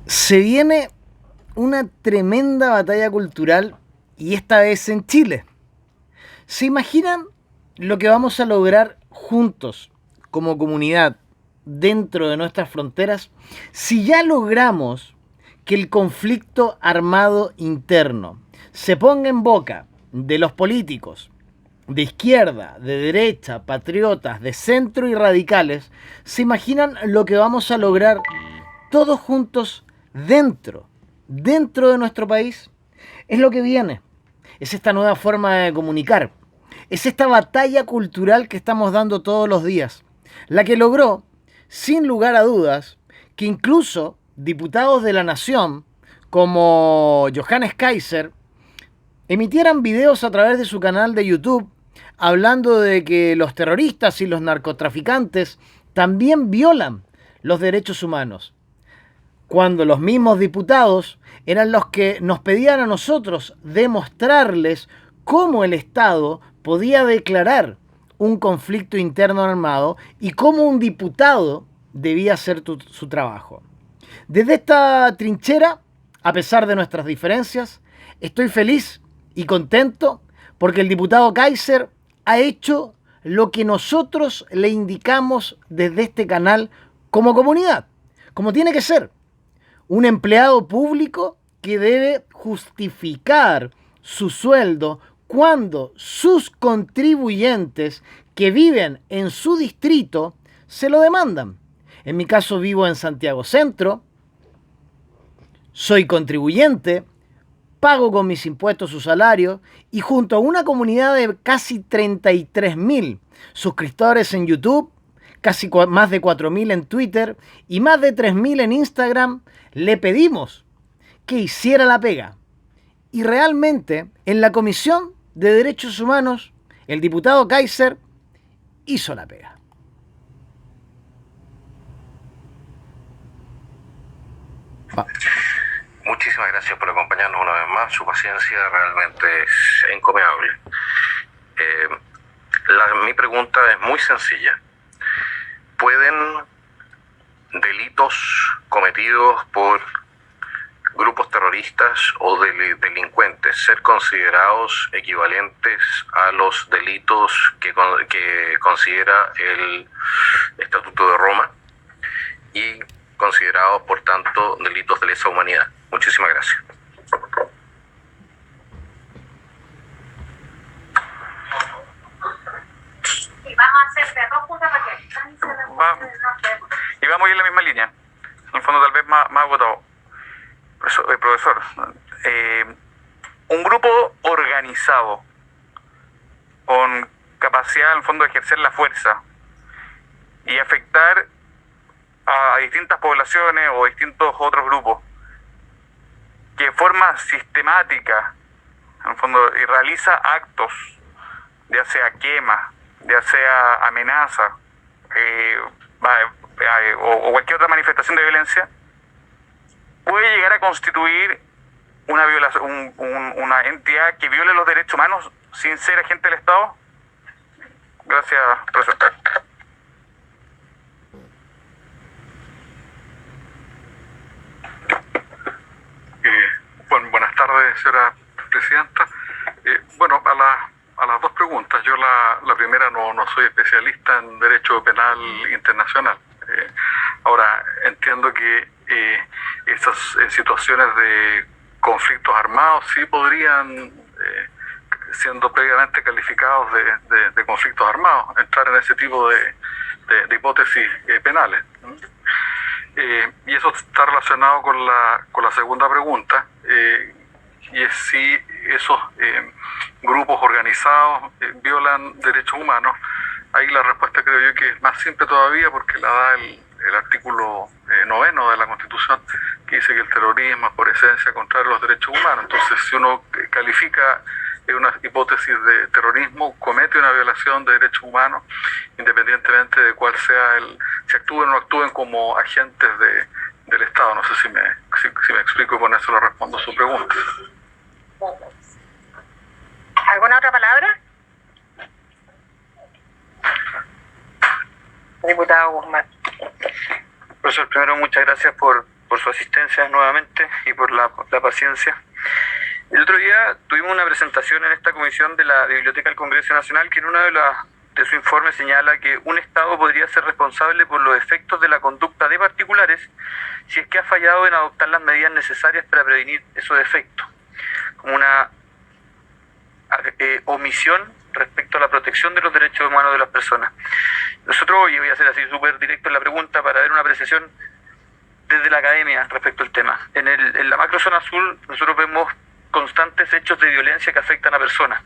Se viene una tremenda batalla cultural y esta vez en Chile. ¿Se imaginan lo que vamos a lograr juntos como comunidad dentro de nuestras fronteras si ya logramos que el conflicto armado interno se ponga en boca de los políticos de izquierda, de derecha, patriotas, de centro y radicales? ¿Se imaginan lo que vamos a lograr todos juntos dentro de nuestro país? Es lo que viene. Es esta nueva forma de comunicar. Es esta batalla cultural que estamos dando todos los días. La que logró, sin lugar a dudas, que incluso diputados de la nación, como Johannes Kaiser, emitieran videos a través de su canal de YouTube hablando de que los terroristas y los narcotraficantes también violan los derechos humanos, cuando los mismos diputados eran los que nos pedían a nosotros demostrarles cómo el Estado podía declarar un conflicto interno armado y cómo un diputado debía hacer su trabajo. Desde esta trinchera, a pesar de nuestras diferencias, estoy feliz y contento porque el diputado Kaiser ha hecho lo que nosotros le indicamos desde este canal como comunidad, como tiene que ser. Un empleado público que debe justificar su sueldo cuando sus contribuyentes que viven en su distrito se lo demandan. En mi caso vivo en Santiago Centro, soy contribuyente, pago con mis impuestos su salario y junto a una comunidad de casi 33.000 suscriptores en YouTube, casi más de 4.000 en Twitter y más de 3.000 en Instagram, le pedimos que hiciera la pega. Y realmente, en la Comisión de Derechos Humanos, el diputado Kaiser hizo la pega. Muchísimas gracias por acompañarnos una vez más. Su paciencia realmente es encomiable. Mi pregunta es muy sencilla. ¿Pueden delitos cometidos por grupos terroristas o delincuentes ser considerados equivalentes a los delitos que considera el Estatuto de Roma y considerados, por tanto, delitos de lesa humanidad? Muchísimas gracias. Y vamos a hacer de dos puntas para que... Y vamos a ir en la misma línea. En el fondo, tal vez más agotado. Profesor, un grupo organizado con capacidad, en el fondo, de ejercer la fuerza y afectar a distintas poblaciones o distintos otros grupos, que de forma sistemática, en el fondo, realiza actos, ya sea quema, ya sea amenaza, o cualquier otra manifestación de violencia, puede llegar a constituir una violación, una entidad que viole los derechos humanos sin ser agente del Estado. Gracias, profesor. Buenas tardes, señora presidenta. A las dos preguntas. Yo la primera no soy especialista en derecho penal internacional. Ahora, entiendo que esas situaciones de conflictos armados sí podrían, siendo previamente calificados de conflictos armados, entrar en ese tipo de hipótesis penales. Y eso está relacionado con la segunda pregunta, y es si esos grupos organizados violan derechos humanos. Ahí la respuesta creo yo que es más simple todavía, porque la da el artículo 9 de la Constitución, que dice que el terrorismo es por esencia contrario a los derechos humanos. Entonces, si uno califica una hipótesis de terrorismo, comete una violación de derechos humanos, independientemente de cuál sea si actúen o no actúen como agentes del Estado. No sé si me explico, y con eso le respondo a su pregunta. ¿Alguna otra palabra? Diputado Guzmán. Profesor, primero muchas gracias por por su asistencia nuevamente y por la paciencia. El otro día tuvimos una presentación en esta comisión de la Biblioteca del Congreso Nacional que en uno de su informe señala que un Estado podría ser responsable por los efectos de la conducta de particulares si es que ha fallado en adoptar las medidas necesarias para prevenir esos efectos, como una omisión respecto a la protección de los derechos humanos de las personas. Nosotros, y voy a ser así súper directo en la pregunta para ver una apreciación desde la academia respecto al tema. En la macrozona azul nosotros vemos constantes hechos de violencia que afectan a personas.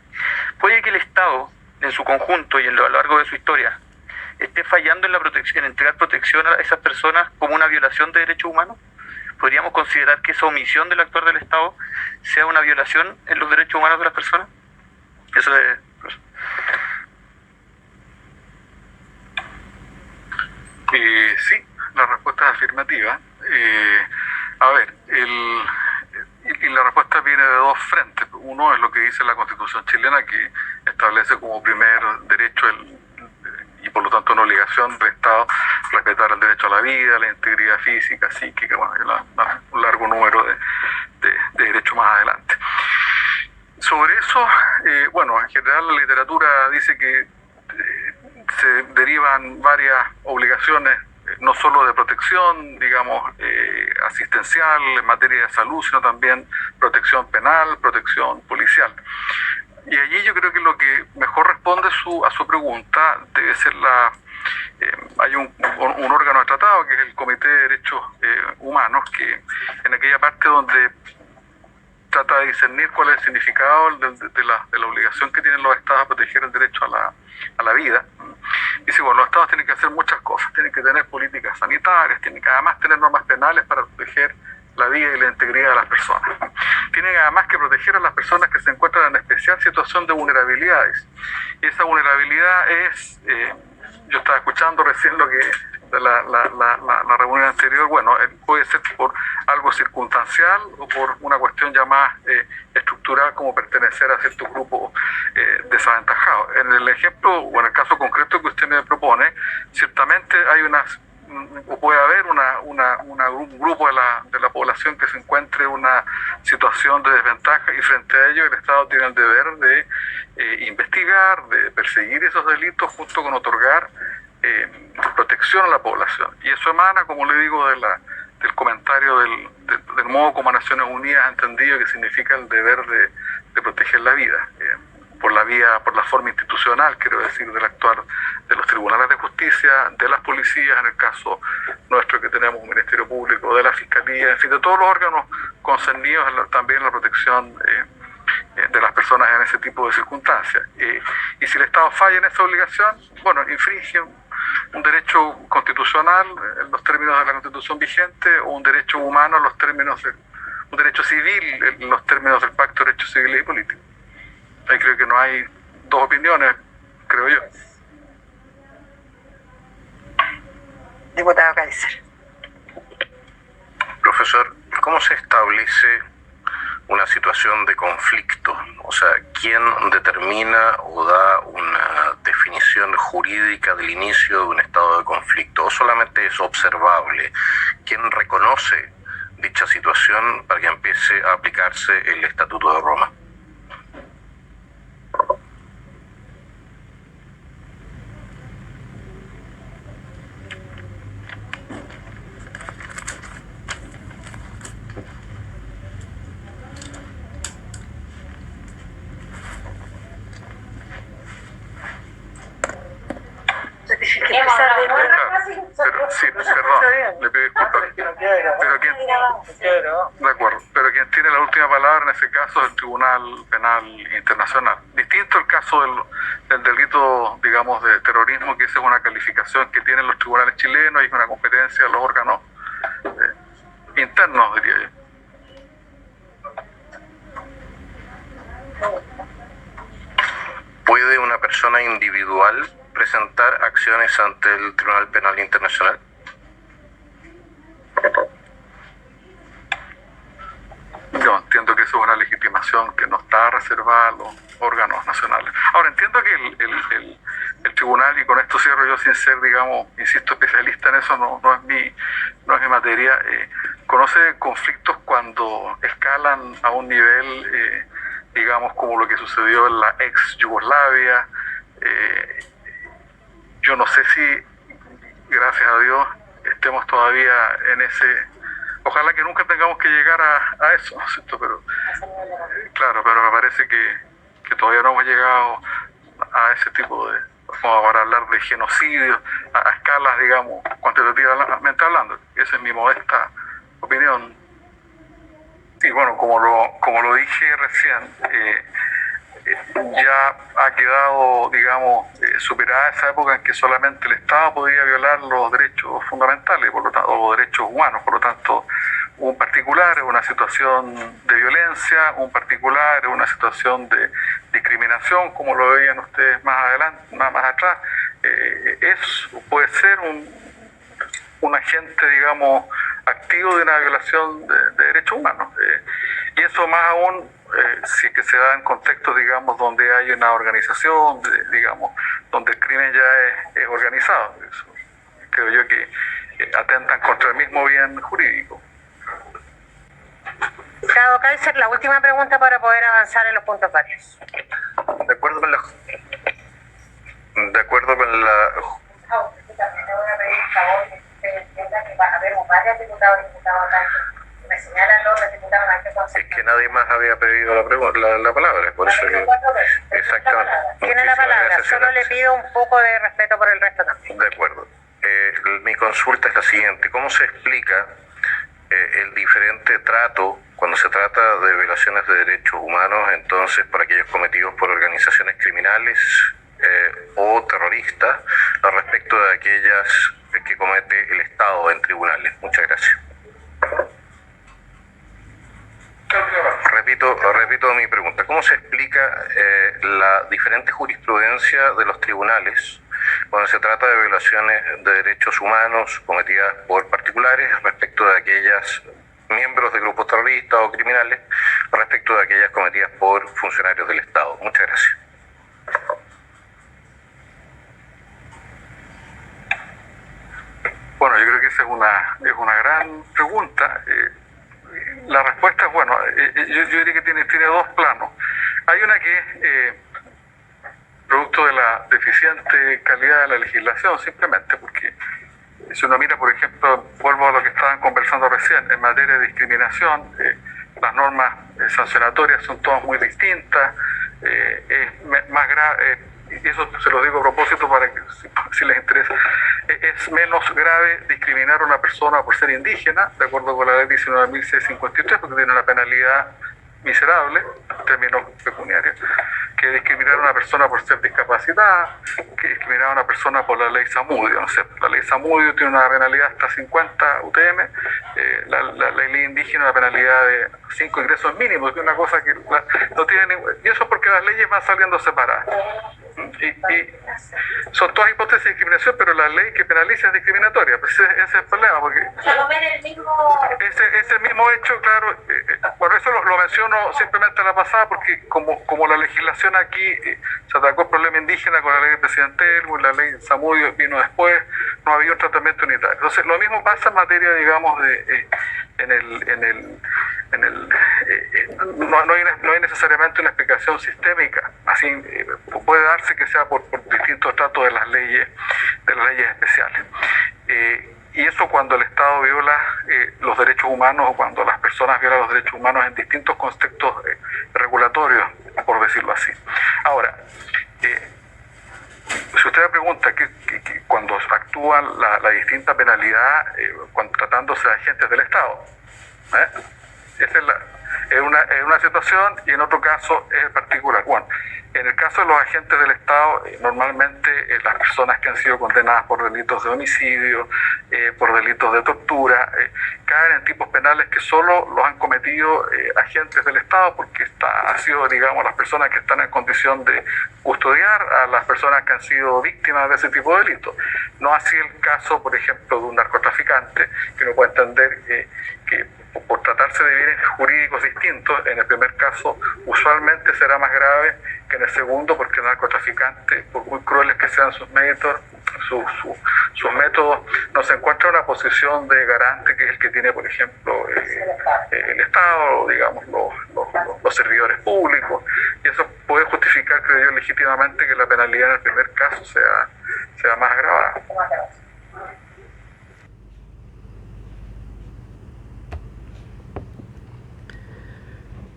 Puede que el Estado, en su conjunto y a lo largo de su historia, esté fallando en la protección, en entregar protección a esas personas como una violación de derechos humanos. ¿Podríamos considerar que esa omisión del actuar del Estado sea una violación en los derechos humanos de las personas? Eso es... Sí, la respuesta es afirmativa. A ver, y la respuesta viene de dos frentes. Uno es lo que dice la Constitución chilena, que establece como primer derecho y por lo tanto una obligación del Estado respetar el derecho a la vida, la integridad física, psíquica, bueno, un largo número de derechos más adelante. Sobre eso, bueno, en general la literatura dice que se derivan varias obligaciones, no solo de protección, digamos, asistencial en materia de salud, sino también protección penal, protección policial. Y allí yo creo que lo que mejor responde a su pregunta debe ser hay un órgano de tratado, que es el Comité de Derechos Humanos, que en aquella parte donde trata de discernir cuál es el significado de la obligación que tienen los Estados a proteger el derecho a la vida. Dice, bueno, los Estados tienen que hacer muchas cosas, tienen que tener políticas sanitarias, tienen que además tener normas penales para proteger la vida y la integridad de las personas. Tienen además que proteger a las personas que se encuentran en especial situación de vulnerabilidades. Y esa vulnerabilidad es, yo estaba escuchando recién lo que la reunión anterior, bueno, puede ser por algo circunstancial o por una cuestión ya más estructural, como pertenecer a ciertos grupos desaventajados. En el ejemplo, o en el caso concreto que usted me propone, ciertamente hay o puede haber un grupo de la población que se encuentre en una situación de desventaja, y frente a ello el Estado tiene el deber de investigar, de perseguir esos delitos, junto con otorgar protección a la población. Y eso emana, como le digo, del comentario del modo como Naciones Unidas ha entendido que significa el deber de proteger la vida, por la forma institucional, quiero decir, del actuar de los tribunales de justicia, de las policías, en el caso nuestro que tenemos un Ministerio Público, de la Fiscalía, en fin, de todos los órganos concernidos también en la protección de las personas en ese tipo de circunstancias. Y si el Estado falla en esa obligación, bueno, infringe un derecho constitucional en los términos de la Constitución vigente, o un derecho humano en los términos un derecho civil en los términos del Pacto de Derechos Civiles y Políticos. Ahí creo que no hay dos opiniones, creo yo. Diputado Kaiser. Profesor, ¿cómo se establece una situación de conflicto? O sea, ¿quién determina o da una definición jurídica del inicio de un estado de conflicto? ¿O solamente es observable? ¿Quién reconoce dicha situación para que empiece a aplicarse el Estatuto de Roma? Sí, perdón, le pido disculpas. De acuerdo, pero quien tiene la última palabra en ese caso es el Tribunal Penal Internacional. Distinto el caso del delito, digamos, de terrorismo, que esa es una calificación que tienen los tribunales chilenos y es una competencia de los órganos internos, diría yo. ¿Puede una persona individual presentar acciones ante el Tribunal Penal Internacional? Yo entiendo que eso es una legitimación que no está reservada a los órganos nacionales. Ahora, entiendo que el tribunal, y con esto cierro yo sin ser, digamos, insisto, especialista en eso, no es mi materia, conoce conflictos cuando escalan a un nivel, digamos, como lo que sucedió en la ex Yugoslavia. Yo no sé si, gracias a Dios, estemos todavía en ese... Ojalá que nunca tengamos que llegar a eso, ¿no es cierto? Pero, claro, pero me parece que todavía no hemos llegado a ese tipo de... como para hablar de genocidio a escalas, digamos, cuantitativamente hablando. Esa es mi modesta opinión. Y bueno, como lo dije recién, ya ha quedado, digamos, superada esa época en que solamente el Estado podía violar los derechos fundamentales, por lo tanto, los derechos humanos. Por lo tanto, un particular es una situación de violencia, un particular es una situación de discriminación, como lo veían ustedes más adelante, más atrás. Puede ser un agente, digamos, activo de una violación de derechos humanos. Y eso más aún, si es que se da en contextos, digamos, donde hay una organización, digamos, donde el crimen ya es organizado. Eso, creo yo que atentan contra el mismo bien jurídico. Diputado Kaiser, la última pregunta para poder avanzar en los puntos varios. De acuerdo con la... También le voy a pedir el favor que usted entienda que va a haber varios diputados y diputadas que me señalan los diputados antes. Es que nadie más había pedido la palabra, por eso que... Exactamente. Tiene la palabra, solo le pido un poco de respeto por el resto también. De acuerdo. Mi consulta es la siguiente. ¿Cómo se explica el diferente trato cuando se trata de violaciones de derechos humanos, entonces, por aquellos cometidos por organizaciones criminales o terroristas, respecto de aquellas que comete el Estado en tribunales? Muchas gracias. Repito mi pregunta. ¿Cómo se explica la diferente jurisprudencia de los tribunales cuando se trata de violaciones de derechos humanos cometidas por particulares respecto de aquellas miembros de grupos terroristas o criminales respecto de aquellas cometidas por funcionarios del Estado? Muchas gracias. Bueno, yo creo que esa es una gran pregunta. La respuesta es, bueno, yo diría que tiene dos planos. Hay una que es producto de la deficiente calidad de la legislación, simplemente porque si uno mira, por ejemplo, vuelvo a lo que estaban conversando recién, en materia de discriminación, las normas sancionatorias son todas muy distintas, es más grave, y eso se lo digo a propósito para que, si les interesa, es menos grave discriminar a una persona por ser indígena, de acuerdo con la ley 19.653, porque tiene una penalidad miserable, en términos pecuniarios, que discriminar a una persona por ser discapacitada, que discriminar a una persona por la ley Zamudio. No sé, la ley Zamudio tiene una penalidad hasta 50 UTM, la ley indígena una penalidad de 5 ingresos mínimos, que es una cosa que no tiene y eso porque las leyes van saliendo separadas. Y son todas hipótesis de discriminación, pero la ley que penaliza es discriminatoria. Pues ese es el problema, porque ese mismo hecho, claro, bueno, eso lo menciono simplemente a la pasada, porque como la legislación aquí se atacó el problema indígena con la ley del presidente Elmo, la ley Zamudio vino después, no había un tratamiento unitario. Entonces, lo mismo pasa en materia, digamos, no hay necesariamente una explicación sistémica, así puede darse que sea por distintos tratos de las leyes especiales. Y eso cuando el Estado viola los derechos humanos o cuando las personas violan los derechos humanos en distintos contextos regulatorios, por decirlo así. Ahora, si usted me pregunta que cuando actúa la distinta penalidad cuando tratándose de agentes del Estado, esa es una situación, y en otro caso es particular. Bueno, en el caso de los agentes del Estado, normalmente las personas que han sido condenadas por delitos de homicidio, por delitos de tortura, caen en tipos penales que solo los han cometido agentes del Estado, porque ha sido, digamos, las personas que están en condición de custodiar a las personas que han sido víctimas de ese tipo de delitos. No así el caso, por ejemplo, de un narcotraficante, que uno puede entender que por tratarse de bienes jurídicos distintos, en el primer caso usualmente será más grave que en el segundo, porque el narcotraficante, por muy crueles que sean sus métodos, sus métodos, no se encuentra una posición de garante que es el que tiene, por ejemplo, el Estado, digamos, los servidores públicos, y eso puede justificar, creo yo, legítimamente que la penalidad en el primer caso sea más agravada.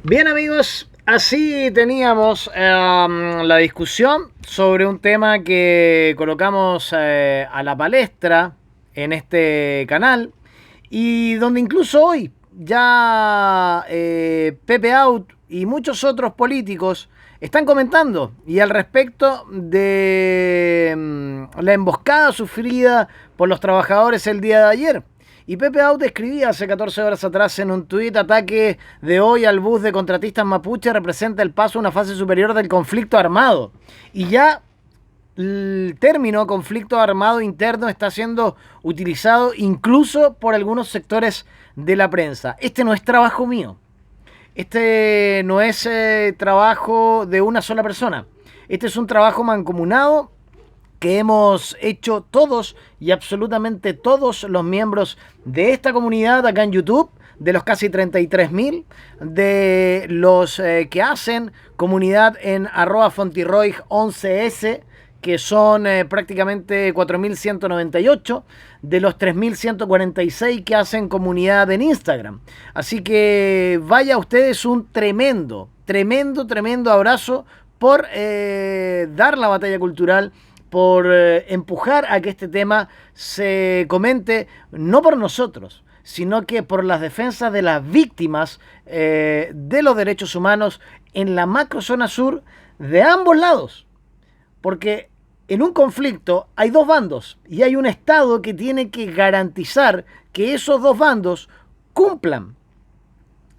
Bien, amigos, así teníamos la discusión sobre un tema que colocamos a la palestra en este canal y donde incluso hoy ya Pepe Out y muchos otros políticos están comentando y al respecto de la emboscada sufrida por los trabajadores el día de ayer. Y Pepe Out escribía hace 14 horas atrás en un tuit: ataque de hoy al bus de contratistas mapuche representa el paso a una fase superior del conflicto armado. Y ya el término conflicto armado interno está siendo utilizado incluso por algunos sectores de la prensa. Este no es trabajo mío. Este no es trabajo de una sola persona. Este es un trabajo mancomunado que hemos hecho todos y absolutamente todos los miembros de esta comunidad acá en YouTube, de los casi 33.000, de los que hacen comunidad en @fontiroig11s, que son prácticamente 4.198, de los 3.146 que hacen comunidad en Instagram. Así que vaya a ustedes un tremendo abrazo por dar la batalla cultural, por empujar a que este tema se comente, no por nosotros, sino que por las defensas de las víctimas de los derechos humanos en la macrozona sur de ambos lados. Porque en un conflicto hay dos bandos y hay un Estado que tiene que garantizar que esos dos bandos cumplan.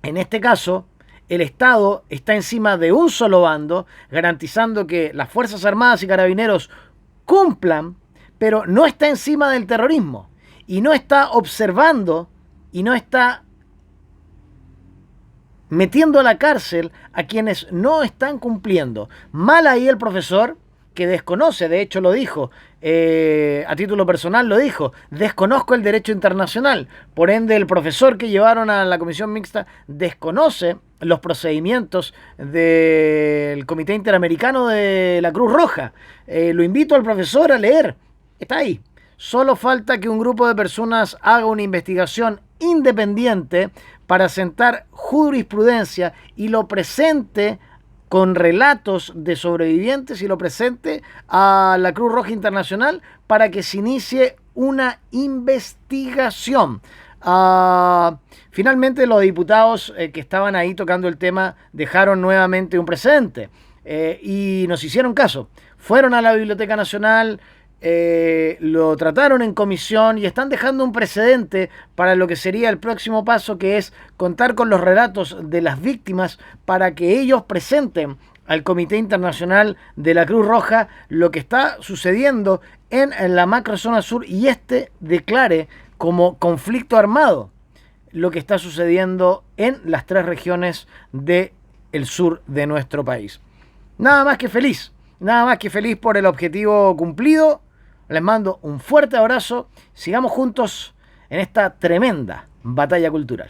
En este caso, el Estado está encima de un solo bando, garantizando que las Fuerzas Armadas y Carabineros cumplan, pero no está encima del terrorismo y no está observando y no está metiendo a la cárcel a quienes no están cumpliendo. Mal ahí el profesor, que desconoce, de hecho lo dijo, a título personal lo dijo: desconozco el derecho internacional. Por ende, el profesor que llevaron a la comisión mixta desconoce los procedimientos del Comité Interamericano de la Cruz Roja. Lo invito al profesor a leer, está ahí. Solo falta que un grupo de personas haga una investigación independiente para sentar jurisprudencia y lo presente con relatos de sobrevivientes y lo presente a la Cruz Roja Internacional para que se inicie una investigación. Finalmente los diputados que estaban ahí tocando el tema dejaron nuevamente un precedente y nos hicieron caso. Fueron a la Biblioteca Nacional, lo trataron en comisión y están dejando un precedente para lo que sería el próximo paso, que es contar con los relatos de las víctimas para que ellos presenten al Comité Internacional de la Cruz Roja lo que está sucediendo en la macrozona sur y declare como conflicto armado lo que está sucediendo en las 3 regiones del sur de nuestro país. Nada más que feliz por el objetivo cumplido. Les mando un fuerte abrazo. Sigamos juntos en esta tremenda batalla cultural.